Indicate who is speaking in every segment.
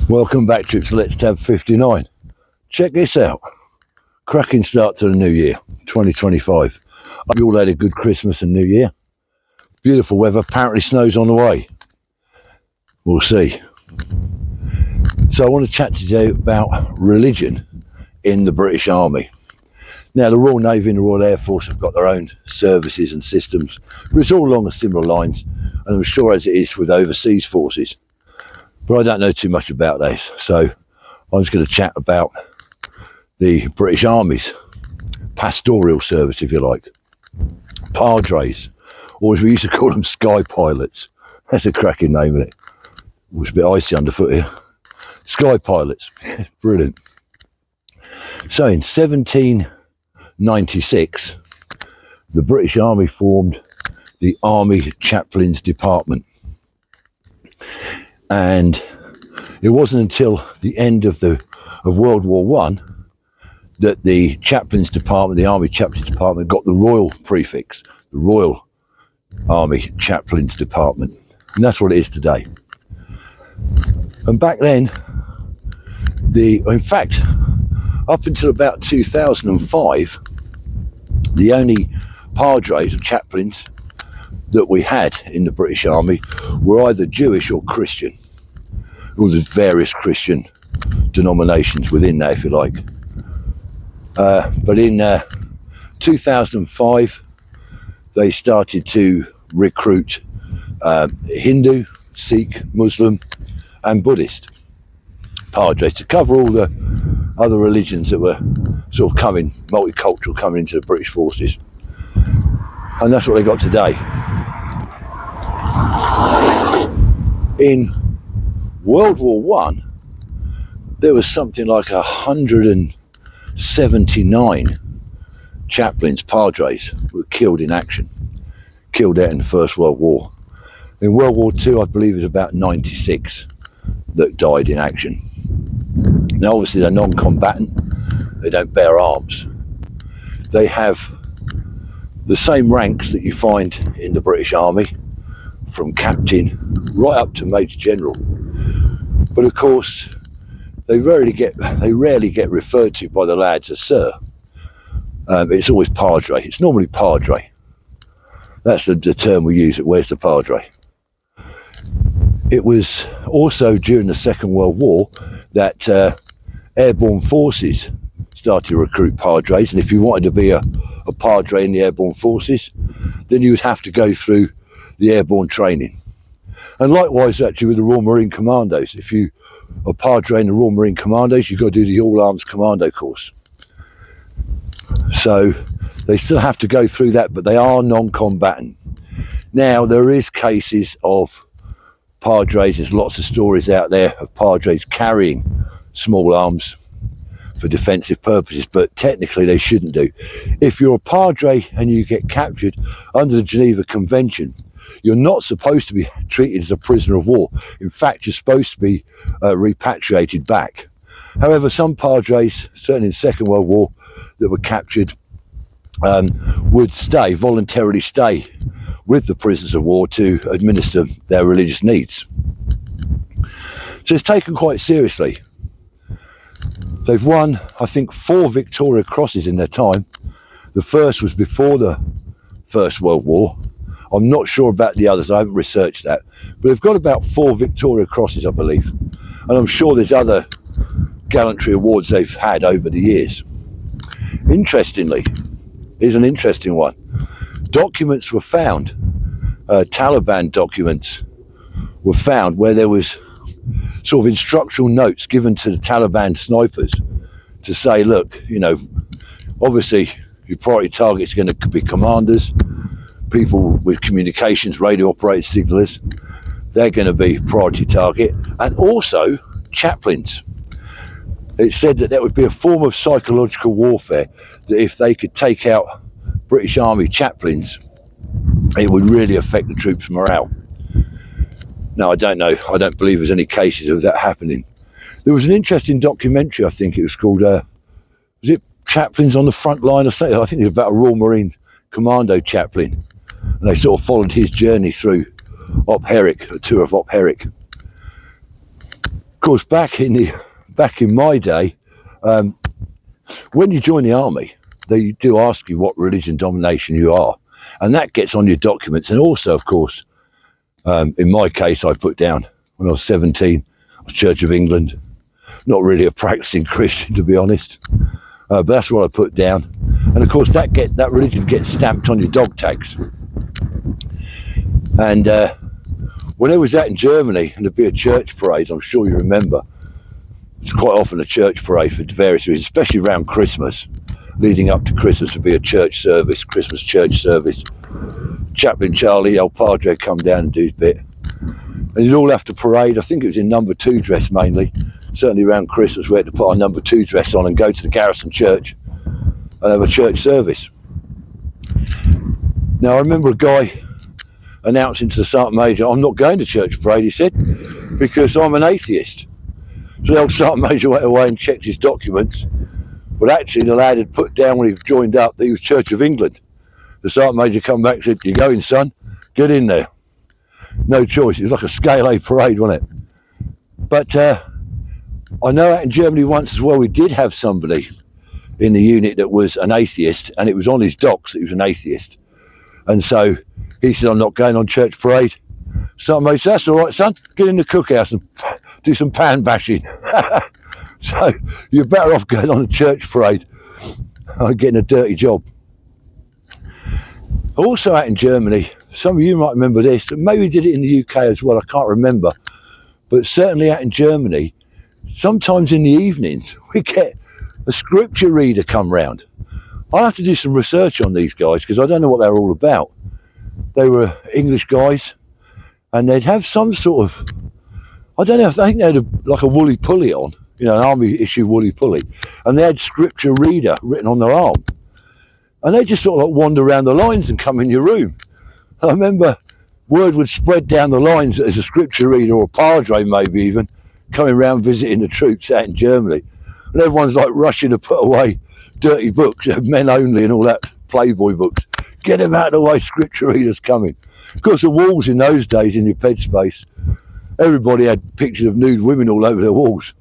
Speaker 1: Welcome back to Let's Tab 59. Check this out. Cracking start to the new year, 2025. Hope you all had a good Christmas and New Year. Beautiful weather, apparently snow's on the way. We'll see. So I want to chat to you about religion in the British Army. Now the Royal Navy and the Royal Air Force have got their own services and systems, but it's all along similar lines, and I'm sure as it is with overseas forces. But I don't know too much about those, so I'm just going to chat about the British Army's pastoral service, if you like. Padres, or as we used to call them, sky pilots. That's a cracking name, isn't it? It was a bit icy underfoot here. Sky pilots, brilliant. So in 1796, the British Army formed the Army Chaplains Department. And it wasn't until the end of World War I that the Chaplains Department, the Army Chaplains Department, got the Royal prefix, the Royal Army Chaplains Department. And that's what it is today. And back then, in fact, up until about 2005, the only Padres or chaplains that we had in the British Army were either Jewish or Christian. All the various Christian denominations within that, if you like. But in 2005, they started to recruit Hindu, Sikh, Muslim and Buddhist Padres to cover all the other religions that were sort of multicultural, coming into the British forces. And that's what they got today. In World War I, there was something like 179 chaplains, Padres, were killed in action, killed out in the First World War. In World War II, I believe it was about 96 that died in action. Now, obviously, they're non-combatant. They don't bear arms. They have the same ranks that you find in the British Army, from captain right up to major general. But of course, they rarely get referred to by the lads as sir. It's always padre. It's normally padre. That's the term we use. Where's the padre? It was also during the Second World War that airborne forces started to recruit padres, and if you wanted to be a padre in the airborne forces, then you would have to go through the airborne training. And likewise, actually, with the Royal Marine Commandos, if you are padre in the Royal Marine Commandos, you've got to do the All Arms Commando course. So they still have to go through that, but they are non-combatant. Now, there is cases of Padres, there's lots of stories out there of Padres carrying small arms for defensive purposes, but technically they shouldn't do. If you're a Padre and you get captured under the Geneva Convention, you're not supposed to be treated as a prisoner of war. In fact, you're supposed to be repatriated back. However, some Padres, certainly in the Second World War, that were captured would voluntarily stay with the prisoners of war to administer their religious needs. So it's taken quite seriously. They've won, I think, 4 Victoria Crosses in their time. The first was before the First World War. I'm not sure about the others, I haven't researched that. But they've got about 4 Victoria Crosses, I believe. And I'm sure there's other gallantry awards they've had over the years. Interestingly, here's an interesting one. Documents were found, Taliban documents were found where there was sort of instructional notes given to the Taliban snipers to say, look, obviously your priority targets are going to be commanders, people with communications, radio operated signallers, they're going to be priority target, and also chaplains. It said that would be a form of psychological warfare, that if they could take out British Army chaplains, it would really affect the troops' morale. Now, I don't know, I don't believe there's any cases of that happening. There was an interesting documentary, I think it was called, was it Chaplains on the Frontline or something? I think it was about a Royal Marine Commando chaplain, and they sort of followed his journey through Op Herrick, a tour of Op Herrick. course, back in my day, when you join the army, they do ask you what religion denomination you are, and that gets on your documents. And also, of course, in my case, I put down when I was 17, I was Church of England. Not really a practicing Christian, to be honest, but that's what I put down. And of course, that religion gets stamped on your dog tags. And when I was out in Germany, and there'd be a church parade, I'm sure you remember. It's quite often a church parade for various reasons, especially around Christmas. Leading up to Christmas would be a church service, Christmas church service. Chaplain Charlie, El Padre, come down and do his bit. And you'd all have to parade. I think it was in number 2 dress mainly. Certainly around Christmas we had to put our number 2 dress on and go to the garrison church and have a church service. Now I remember a guy announcing to the Sergeant Major, I'm not going to church parade, he said, because I'm an atheist. So the old Sergeant Major went away and checked his documents, but actually the lad had put down when he joined up that he was Church of England. The Sergeant Major come back and said, you're going, son, get in there. No choice, it was like a Scale A parade, wasn't it? But I know out in Germany once as well, we did have somebody in the unit that was an atheist, and it was on his docs that he was an atheist. And so he said, I'm not going on church parade. Sergeant Major said, that's all right, son, get in the cookhouse and do some pan bashing. So you're better off going on a church parade and getting a dirty job. Also out in Germany, some of you might remember this, maybe did it in the UK as well, I can't remember, but certainly out in Germany, sometimes in the evenings, we get a scripture reader come round. I'll have to do some research on these guys because I don't know what they're all about. They were English guys, and they'd have some sort of, I don't know, I think they had like a woolly pulley on, you know, an army issue woolly pulley, and they had scripture reader written on their arm. And they just sort of like wander around the lines and come in your room. And I remember word would spread down the lines that there's a scripture reader or a padre maybe even coming around visiting the troops out in Germany. And everyone's like rushing to put away dirty books, men only and all that, Playboy books. Get them out of the way, scripture readers coming. Of course, the walls in those days in your bed space, everybody had pictures of nude women all over their walls.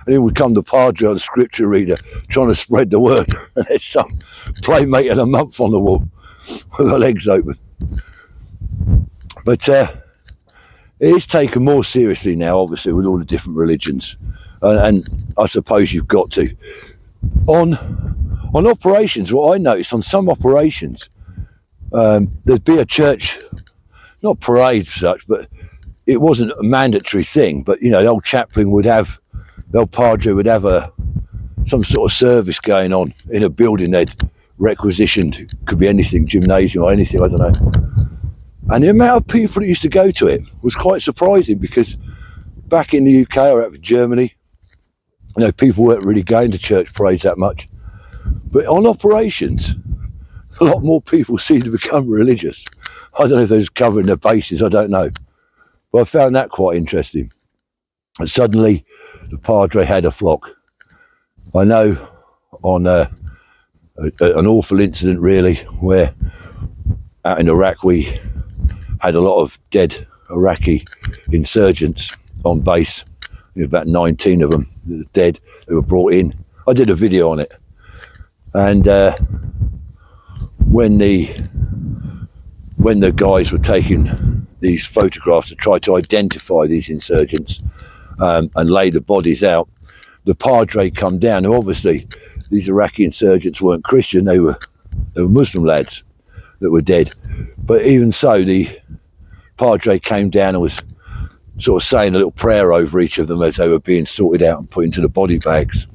Speaker 1: And in would come the padre or the scripture reader trying to spread the word. And there's some playmate of the month on the wall with her legs open. But it is taken more seriously now, obviously, with all the different religions. And I suppose you've got to. On operations, what I noticed on some operations, there'd be a church, not parade as such, but it wasn't a mandatory thing. But, you know, the old chaplain would have, the old padre would have some sort of service going on in a building they'd requisitioned. Could be anything, gymnasium or anything, I don't know. And the amount of people that used to go to it was quite surprising, because back in the UK or out in Germany, you know, people weren't really going to church parades that much. But on operations, a lot more people seem to become religious. I don't know if they're just covering their bases, I don't know. But I found that quite interesting. And suddenly, the padre had a flock. I know on an awful incident, really, where out in Iraq we had a lot of dead Iraqi insurgents on base. There were about 19 of them that were dead. They were brought in. I did a video on it. And when the guys were taking these photographs to try to identify these insurgents and lay the bodies out, the padre come down. Now, obviously, these Iraqi insurgents weren't Christian. They were Muslim lads that were dead. But even so, the padre came down and was sort of saying a little prayer over each of them as they were being sorted out and put into the body bags.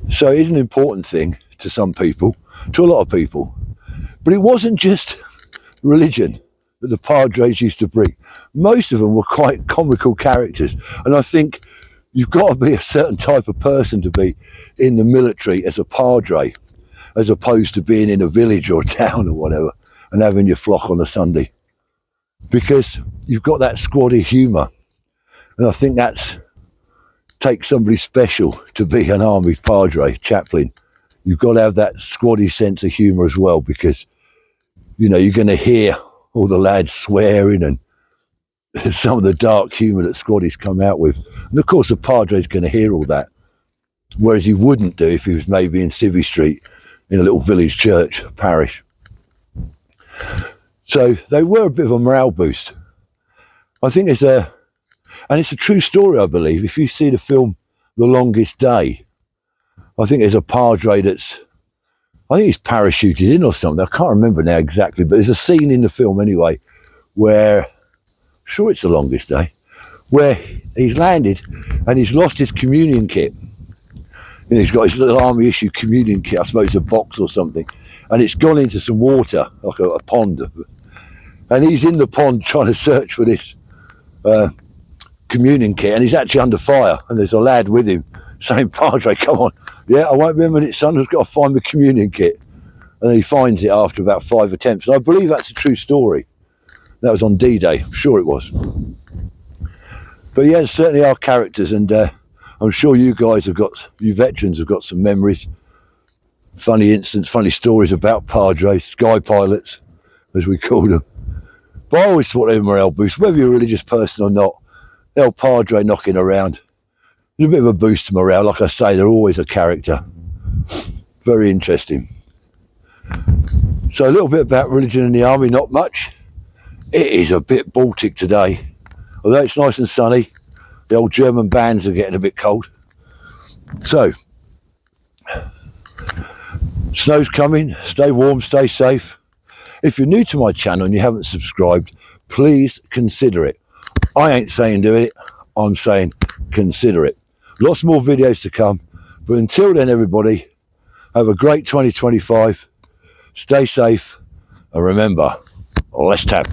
Speaker 1: So it is an important thing to some people, to a lot of people. But it wasn't just religion that the padres used to bring. Most of them were quite comical characters. And I think you've got to be a certain type of person to be in the military as a padre, as opposed to being in a village or a town or whatever and having your flock on a Sunday. Because you've got that squaddy humour. And I think that's takes somebody special to be an army padre, chaplain. You've got to have that squaddy sense of humour as well, because, you know, you're going to hear all the lads swearing and some of the dark humour that Squaddy's come out with. And of course the Padres going to hear all that, whereas he wouldn't do if he was maybe in Civvy Street in a little village church, parish. So they were a bit of a morale boost. I think it's a true story, I believe. If you see the film The Longest Day, I think there's a Padre I think he's parachuted in or something. I can't remember now exactly, but there's a scene in the film anyway where, I'm sure it's The Longest Day, where he's landed and he's lost his communion kit. And he's got his little army issue communion kit, I suppose a box or something, and it's gone into some water, like a pond. And he's in the pond trying to search for this communion kit, and he's actually under fire, and there's a lad with him saying, Padre, come on, yeah, I won't be a minute, son, I've got to find the communion kit. And he finds it after about 5 attempts, and I believe that's a true story. That was on D-Day, I'm sure it was. But yeah, certainly our characters, and I'm sure you veterans have got some memories, funny incidents, funny stories about Padres, sky pilots, as we call them. But I always thought they were morale boost, whether you're a religious person or not. The old Padre knocking around, there's a bit of a boost to morale. Like I say, they're always a character. Very interesting. So a little bit about religion in the army, not much. It is a bit Baltic today. Although it's nice and sunny, the old German bands are getting a bit cold. So, snow's coming, stay warm, stay safe. If you're new to my channel and you haven't subscribed, please consider it. I ain't saying do it, I'm saying consider it. Lots more videos to come, but until then everybody, have a great 2025, stay safe, and remember, let's tap.